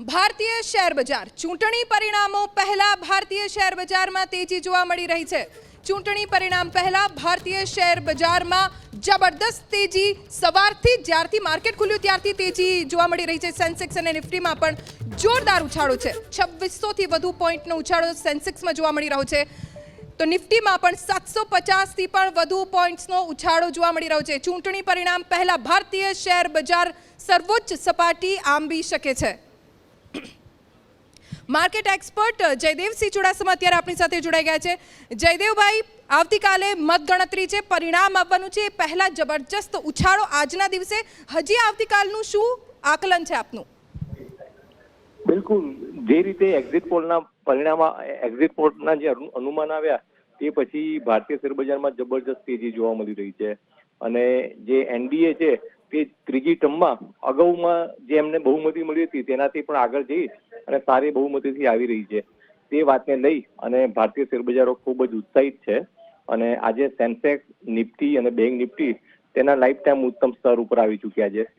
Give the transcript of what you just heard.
ભારતીય શેર બજાર ચૂંટણી પરિણામો પહેલા ભારતીય શેર બજારમાં તેજી જોવા મળી રહી છે। ચૂંટણી પરિણામ પહેલા ભારતીય શેર બજારમાં જબરદસ્ત તેજી સવારથી જ્યારથી માર્કેટ ખુલ્યું ત્યારથી તેજી જોવા મળી રહી છે। સેન્સેક્સ અને નિફ્ટીમાં પણ જોરદાર ઉછાળો છે। 2600 થી વધુ પોઈન્ટનો ઉછાળો સેન્સેક્સમાં જોવા મળી રહ્યો છે, તો નિફ્ટીમાં પણ 750 થી પણ વધુ પોઈન્ટ્સનો ઉછાળો જોવા મળી રહ્યો છે। ચૂંટણી પરિણામ પહેલા ભારતીય શેર બજાર સર્વોચ્ચ સપાટી આંબી શકે છે। માર્કેટ એક્સપર્ટ જયદેવસિંહ ચુડાસમા અત્યારે આપણી સાથે જોડાઈ ગયા છે। જયદેવભાઈ, આવતીકાલે મતગણતરી છે, પરિણામ આવવાનું છે, પહેલા જબરજસ્ત ઉછાળો આજના દિવસે, હજી આવતીકાલનું શું આકલન છે આપનું? બિલકુલ, જે રીતે એક્ઝિટ પોલના પરિણામ એક્ઝિટ પોલના જે અનુમાન આવ્યા તે પછી ભારતીય શેર બજારમાં જબરજસ્ત તેજી જોવા મળી રહી છે અને જે એનડીએ છે તે ત્રીજી ટર્મમાં અગાઉમાં જે એમને બહુમતી મળી હતી તેનાથી પણ આગળ જઈ અને સારી બહુમતીથી આવી રહી છે। તે વાતને લઈ અને ભારતીય શેર બજારો ખૂબ જ ઉત્સાહિત છે અને આજે સેન્સેક્સ, નિફ્ટી અને બેંક નિફ્ટી તેના લાઈફ ટાઈમ ઉત્તમ સ્તર ઉપર આવી ચૂક્યા છે।